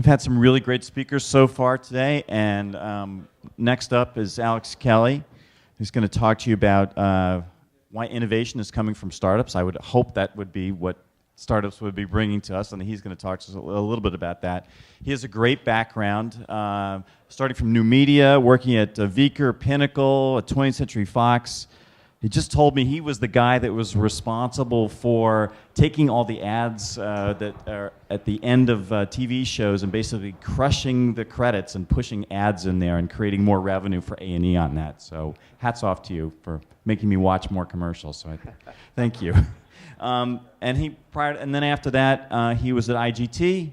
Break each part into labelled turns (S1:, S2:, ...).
S1: We've had some really great speakers so far today, and next up is Alex Kelly, who's going to talk to you about why innovation is coming from startups. I would hope that would be what startups would be bringing to us, and he's going to talk to us a little bit about that. He has a great background, starting from new media, working at Vicker, Pinnacle, at 20th Century Fox. He just told me he was the guy that was responsible for taking all the ads that are at the end of TV shows and basically crushing the credits and pushing ads in there and creating more revenue for A&E on that. So hats off to you for making me watch more commercials. So thank you. And then after that, he was at IGT,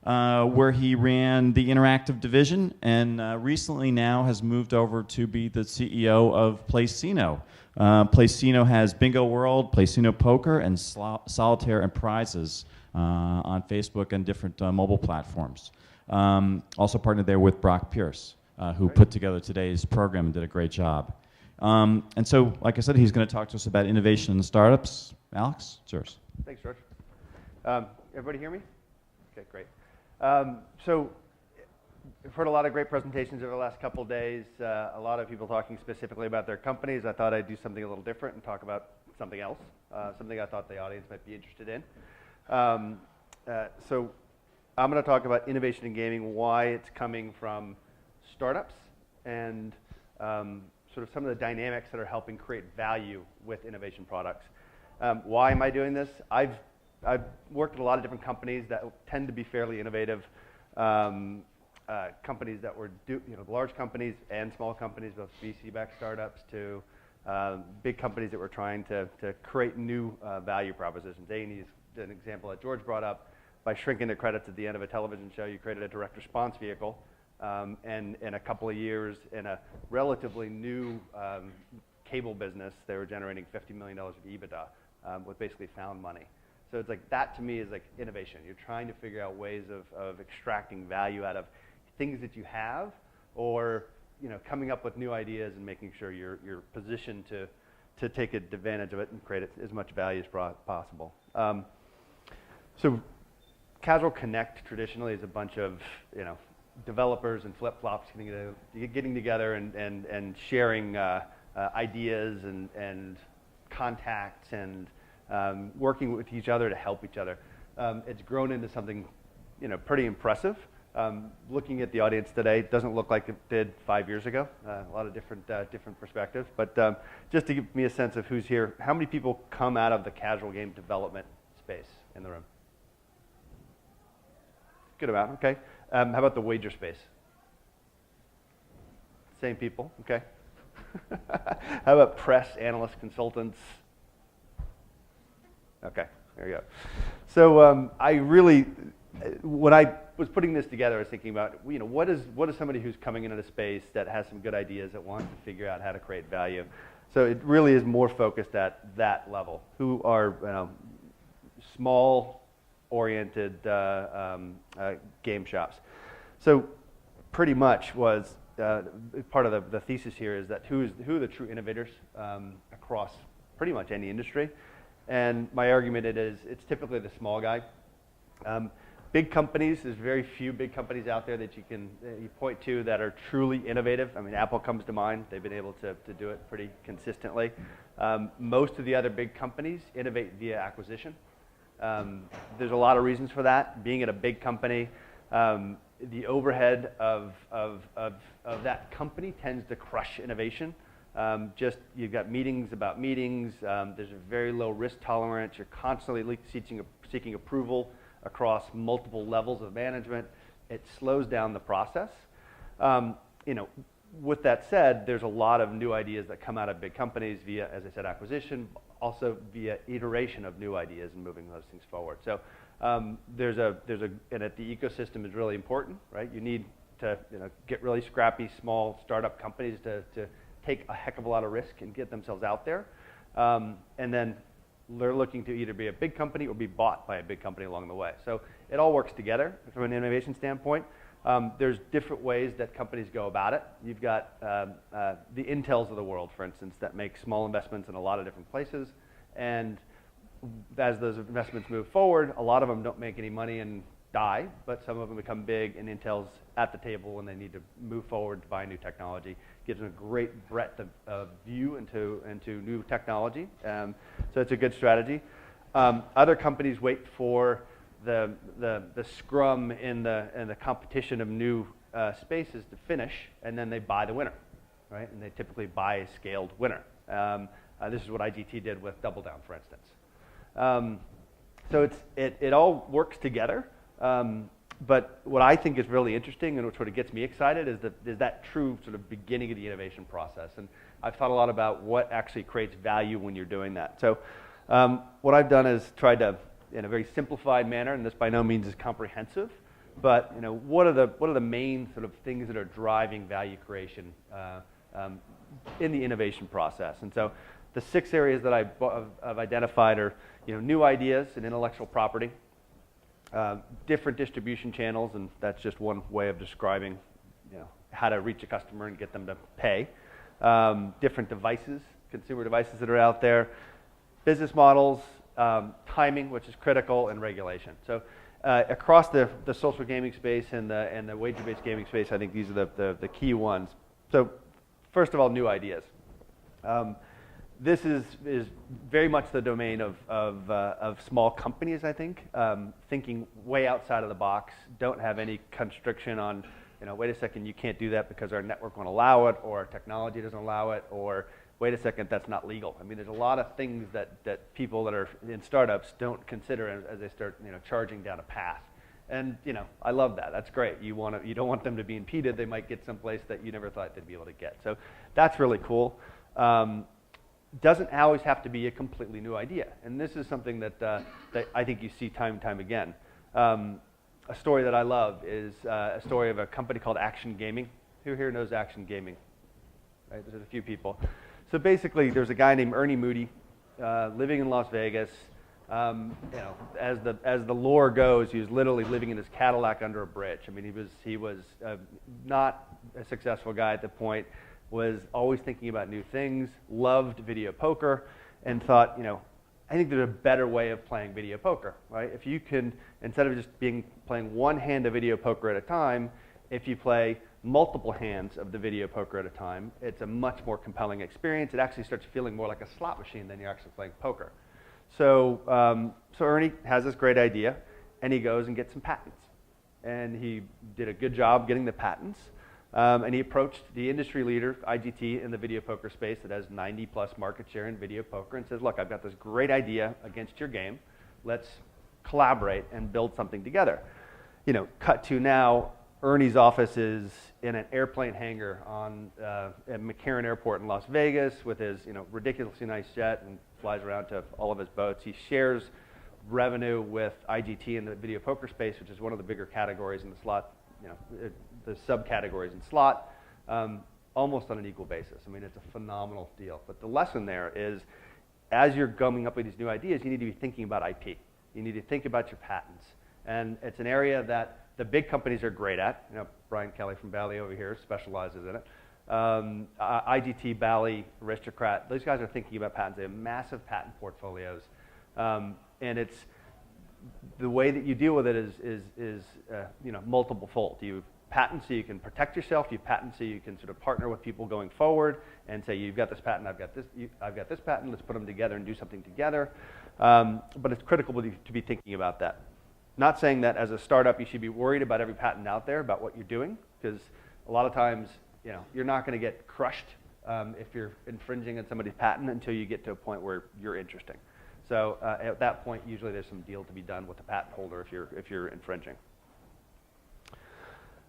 S1: where he ran the interactive division, and recently now has moved over to be the CEO of PLAYSINO. PLAYSINO has Bingo World, PLAYSINO Poker, and Solitaire and Prizes on Facebook and different mobile platforms. Also partnered there with Brock Pierce, who put together today's program and did a great job. And so, like I said, he's going to talk to us about innovation in startups. Alex, it's yours.
S2: Thanks, George. Everybody hear me? Okay, great. So we've heard a lot of great presentations over the last couple of days, a lot of people talking specifically about their companies. I thought I'd do something a little different and talk about something else, something I thought the audience might be interested in. So I'm going to talk about innovation in gaming, why it's coming from startups, and sort of some of the dynamics that are helping create value with innovation products. Why am I doing this? I've worked at a lot of different companies that tend to be fairly innovative. Companies that were, large companies and small companies, both VC-backed startups to big companies that were trying to create new value propositions. A&E is an example that George brought up. By shrinking the credits at the end of a television show, you created a direct response vehicle, and in a couple of years, in a relatively new cable business, they were generating $50 million of EBITDA with basically found money. So it's like, that to me is like innovation. You're trying to figure out ways of extracting value out of things that you have, or coming up with new ideas and making sure you're positioned to take advantage of it and create as much value as possible. So Casual Connect traditionally is a bunch of developers and flip-flops getting together and sharing ideas and contacts and working with each other to help each other. It's grown into something pretty impressive. Looking at the audience today, it doesn't look like it did 5 years ago. A lot of different perspectives. But just to give me a sense of who's here, how many people come out of the casual game development space in the room? Good amount, okay. How about the wager space? Same people, okay. How about press, analysts, consultants? Okay, there you go. So I really, when I was putting this together, I was thinking about, what is somebody who's coming into the space that has some good ideas that wants to figure out how to create value. So it really is more focused at that level, who are small-oriented game shops. So pretty much was part of the thesis here is that who are the true innovators across pretty much any industry. And my argument is it's typically the small guy. Big companies, there's very few big companies out there that you point to that are truly innovative. I mean, Apple comes to mind. They've been able to do it pretty consistently. Most of the other big companies innovate via acquisition. There's a lot of reasons for that. Being at a big company, the overhead of that company tends to crush innovation. You've got meetings about meetings. There's a very low risk tolerance. You're constantly seeking approval across multiple levels of management. It slows down the process. With that said, there's a lot of new ideas that come out of big companies via, as I said, acquisition, also via iteration of new ideas and moving those things forward. So and the ecosystem is really important, right? You need to get really scrappy, small startup companies to take a heck of a lot of risk and get themselves out there. And then they're looking to either be a big company or be bought by a big company along the way. So it all works together from an innovation standpoint. There's different ways that companies go about it. You've got the Intels of the world, for instance, that make small investments in a lot of different places. And as those investments move forward, a lot of them don't make any money and die, but some of them become big, and Intel's at the table when they need to move forward to buy new technology. Gives them a great breadth of view into new technology. So it's a good strategy. Other companies wait for the scrum in the competition of new spaces to finish, and then they buy the winner, right? And they typically buy a scaled winner. This is what IGT did with Double Down, for instance. So it all works together. But what I think is really interesting and what sort of gets me excited is that true sort of beginning of the innovation process. And I've thought a lot about what actually creates value when you're doing that. So what I've done is tried to, in a very simplified manner, and this by no means is comprehensive, but what are the main sort of things that are driving value creation in the innovation process? And so the 6 areas that I've identified are new ideas and intellectual property, different distribution channels, and that's just one way of describing how to reach a customer and get them to pay. Different devices, consumer devices that are out there, business models, timing, which is critical, and regulation. So across the social gaming space and the wager-based gaming space, I think these are the key ones. So first of all, new ideas. This is very much the domain of small companies, I think, thinking way outside of the box, don't have any constriction on, wait a second, you can't do that because our network won't allow it, or our technology doesn't allow it, or wait a second, that's not legal. I mean, there's a lot of things that people that are in startups don't consider as they start, charging down a path. And, I love that. That's great. You don't want them to be impeded. They might get someplace that you never thought they'd be able to get. So that's really cool. Doesn't always have to be a completely new idea. And this is something that I think you see time and time again. A story that I love is a story of a company called Action Gaming. Who here knows Action Gaming? Right, there's a few people. So basically, there's a guy named Ernie Moody living in Las Vegas. As the lore goes, he was literally living in his Cadillac under a bridge. I mean, he was not a successful guy at the point, was always thinking about new things, loved video poker, and thought, I think there's a better way of playing video poker, right? If you can, instead of just playing one hand of video poker at a time, if you play multiple hands of the video poker at a time, it's a much more compelling experience. It actually starts feeling more like a slot machine than you're actually playing poker. So, so Ernie has this great idea, and he goes and gets some patents. And he did a good job getting the patents. And he approached the industry leader, IGT, in the video poker space that has 90+ market share in video poker, and says, look, I've got this great idea against your game. Let's collaborate and build something together. Cut to now, Ernie's office is in an airplane hangar at McCarran Airport in Las Vegas with his ridiculously nice jet, and flies around to all of his boats. He shares revenue with IGT in the video poker space, which is one of the bigger categories in the slot, the subcategories in slot, almost on an equal basis. I mean, it's a phenomenal deal. But the lesson there is, as you're coming up with these new ideas, you need to be thinking about IP. You need to think about your patents. And it's an area that the big companies are great at. Brian Kelly from Bally over here specializes in it. IGT, Bally, Aristocrat, those guys are thinking about patents. They have massive patent portfolios. And it's the way that you deal with it is multiple fold. You patent so you can protect yourself. You patent so you can sort of partner with people going forward and say, you've got this patent, I've got this patent, let's put them together and do something together. But it's critical to be thinking about that. Not saying that as a startup you should be worried about every patent out there, about what you're doing, because a lot of times you're not going to get crushed if you're infringing on somebody's patent until you get to a point where you're interesting. So at that point, usually there's some deal to be done with the patent holder if you're infringing.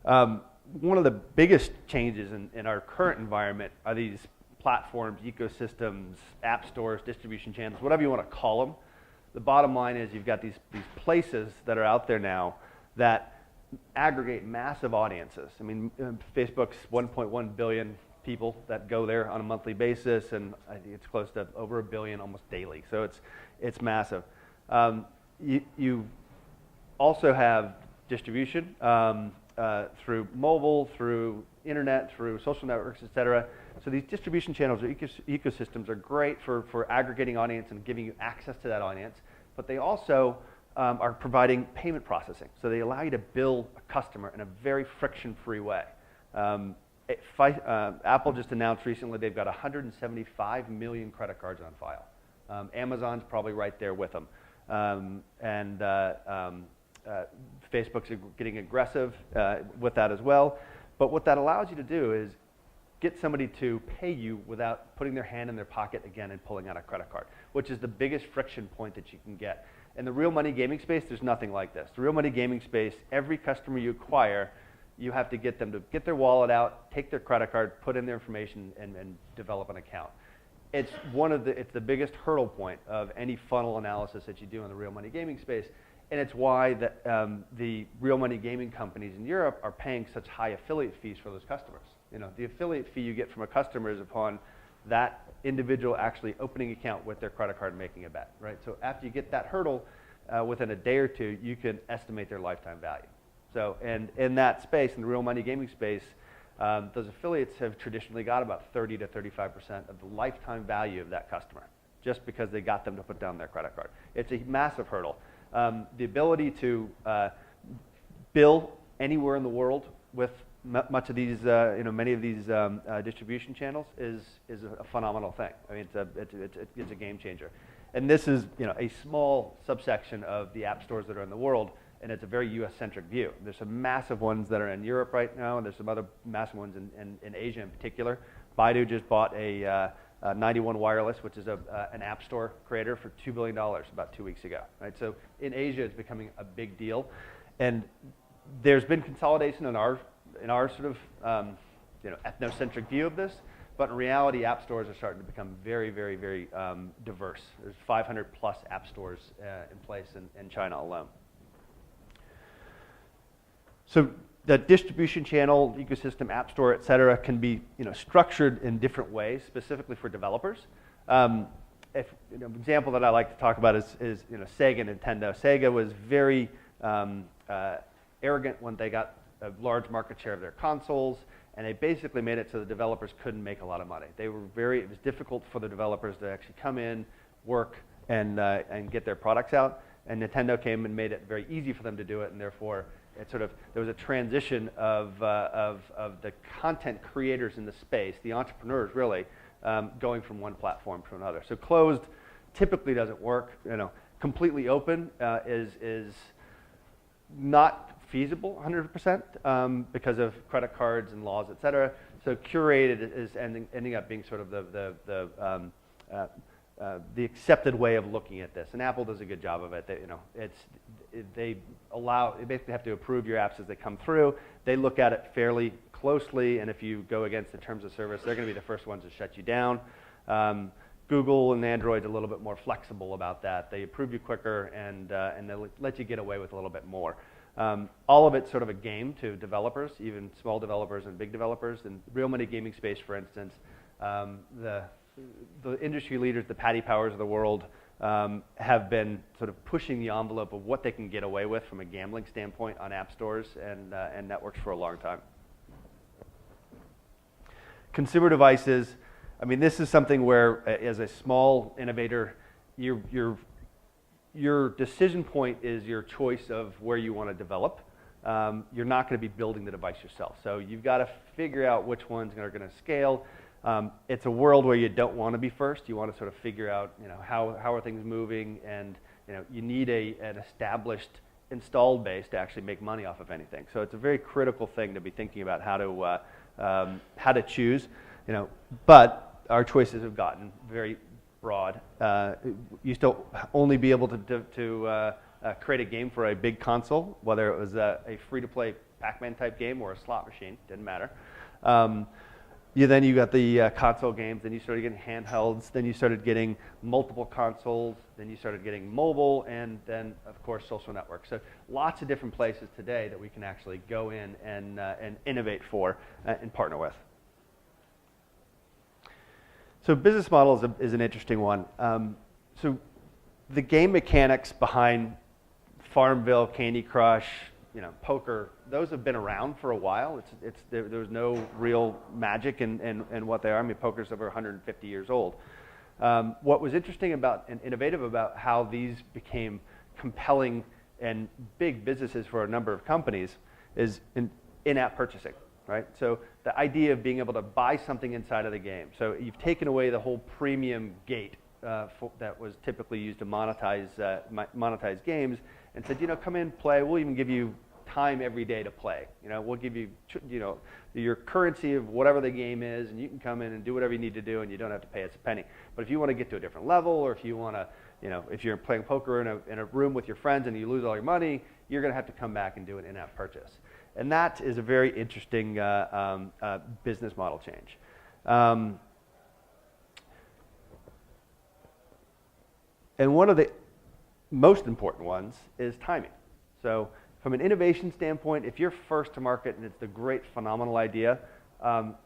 S2: One of the biggest changes in our current environment are these platforms, ecosystems, app stores, distribution channels, whatever you want to call them. The bottom line is you've got these places that are out there now that aggregate massive audiences. I mean, Facebook's 1.1 billion people that go there on a monthly basis, and I think it's close to over 1 billion almost daily. So it's massive. You also have distribution through mobile, through internet, through social networks, et cetera. So these distribution channels or ecosystems are great for aggregating audience and giving you access to that audience, but they also are providing payment processing. So they allow you to bill a customer in a very friction-free way. Apple just announced recently they've got 175 million credit cards on file. Amazon's probably right there with them. Facebook's getting aggressive with that as well. But what that allows you to do is get somebody to pay you without putting their hand in their pocket again and pulling out a credit card, which is the biggest friction point that you can get. In the real money gaming space, there's nothing like this. The real money gaming space, every customer you acquire, you have to get them to get their wallet out, take their credit card, put in their information, and develop an account. It's the biggest hurdle point of any funnel analysis that you do in the real money gaming space, and it's why the real money gaming companies in Europe are paying such high affiliate fees for those customers. You know, the affiliate fee you get from a customer is upon that individual actually opening an account with their credit card and making a bet, right? So after you get that hurdle, within a day or two, you can estimate their lifetime value. So, and in that space, in the real money gaming space, those affiliates have traditionally got about 30 to 35% of the lifetime value of that customer, just because they got them to put down their credit card. It's a massive hurdle. The ability to bill anywhere in the world with much of these, many of these distribution channels is a phenomenal thing. I mean, it's a game changer. And this is, a small subsection of the app stores that are in the world, and it's a very U.S.-centric view. There's some massive ones that are in Europe right now, and there's some other massive ones in Asia in particular. Baidu just bought a 91 Wireless, which is an app store creator, for $2 billion about 2 weeks ago. Right? So in Asia, it's becoming a big deal, and there's been consolidation in our sort of ethnocentric view of this, but in reality, app stores are starting to become very, very, very diverse. There's 500 plus app stores in place in China alone. So the distribution channel, ecosystem, app store, et cetera, can be structured in different ways, specifically for developers. An example that I like to talk about is Sega and Nintendo. Sega was very arrogant when they got a large market share of their consoles, and they basically made it so the developers couldn't make a lot of money. It was difficult for the developers to actually come in, work, and get their products out. And Nintendo came and made it very easy for them to do it, and therefore there was a transition of the content creators in the space, the entrepreneurs really, going from one platform to another. So closed typically doesn't work. Completely open is not feasible 100% because of credit cards and laws, et cetera. So curated is ending up being sort of the accepted way of looking at this, and Apple does a good job of it. They basically have to approve your apps as they come through. They look at it fairly closely, and if you go against the terms of service, they're going to be the first ones to shut you down. Google and Android's a little bit more flexible about that. They approve you quicker, and they'll let you get away with a little bit more. All of it's sort of a game to developers, even small developers and big developers. In the real money gaming space, for instance, the industry leaders, the Paddy Powers of the world, have been sort of pushing the envelope of what they can get away with from a gambling standpoint on app stores and networks for a long time. Consumer devices, I mean, this is something where, as a small innovator, your decision point is your choice of where you want to develop. You're not going to be building the device yourself. So you've got to figure out which ones are going to scale. It's a world where you don't want to be first. You want to sort of figure out, how are things moving, and you need an established installed base to actually make money off of anything. So it's a very critical thing to be thinking about how to choose. But our choices have gotten very broad. You used to only be able to create a game for a big console, whether it was a free-to-play Pac-Man type game or a slot machine, didn't matter. Then you got the console games, then you started getting handhelds, then you started getting multiple consoles, then you started getting mobile, and then, of course, social networks. So lots of different places today that we can actually go in and innovate for and partner with. So business model is an interesting one. So the game mechanics behind Farmville, Candy Crush, poker, those have been around for a while. There's no real magic in what they are. I mean, poker's over 150 years old. What was interesting about and innovative about how these became compelling and big businesses for a number of companies is in-app purchasing, right? So the idea of being able to buy something inside of the game. So you've taken away the whole premium gate that was typically used to monetize games, and said, come in, play. We'll even give you time every day to play. We'll give you, your currency of whatever the game is, and you can come in and do whatever you need to do, and you don't have to pay us a penny. But if you want to get to a different level, or if you want to, if you're playing poker in a room with your friends and you lose all your money, you're going to have to come back and do an in-app purchase. And that is a very interesting business model change. And one of the most important ones is timing. So from an innovation standpoint, if you're first to market and it's the great, phenomenal idea,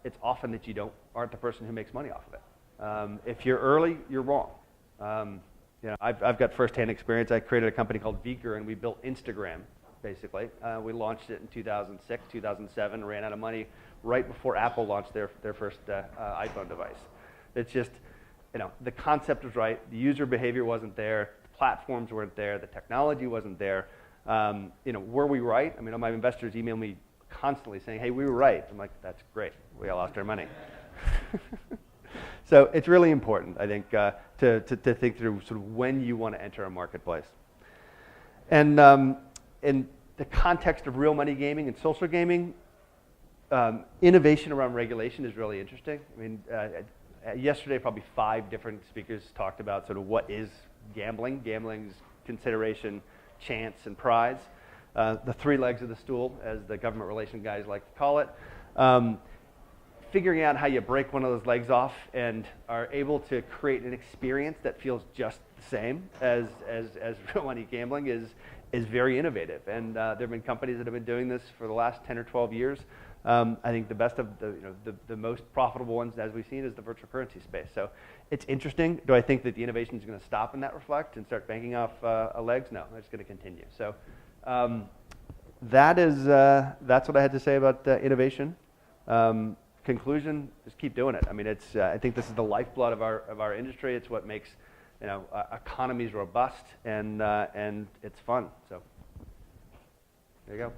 S2: it's often that you aren't the person who makes money off of it. If you're early, you're wrong. I've got firsthand experience. I created a company called Veeker, and we built Instagram, basically. We launched it in 2006, 2007, ran out of money right before Apple launched their first iPhone device. It's just, the concept was right, the user behavior wasn't there, the platforms weren't there, the technology wasn't there. Were we right? My investors email me constantly saying, hey, we were right. I'm like, that's great. We all lost our money. So it's really important, I think, to think through sort of when you want to enter a marketplace. And in the context of real money gaming and social gaming, innovation around regulation is really interesting. Yesterday, probably 5 different speakers talked about sort of what is gambling. Gambling's consideration, chance, and prize. The 3 legs of the stool, as the government relation guys like to call it. Figuring out how you break one of those legs off and are able to create an experience that feels just the same as real money gambling is very innovative. And there have been companies that have been doing this for the last 10 or 12 years. I think the best of the most profitable ones, as we've seen, is the virtual currency space. So it's interesting. Do I think that the innovation is going to stop in that reflect and start banking off legs? No, it's going to continue. So that's what I had to say about innovation. Conclusion: just keep doing it. I think this is the lifeblood of our industry. It's what makes economies robust, and it's fun. So there you go.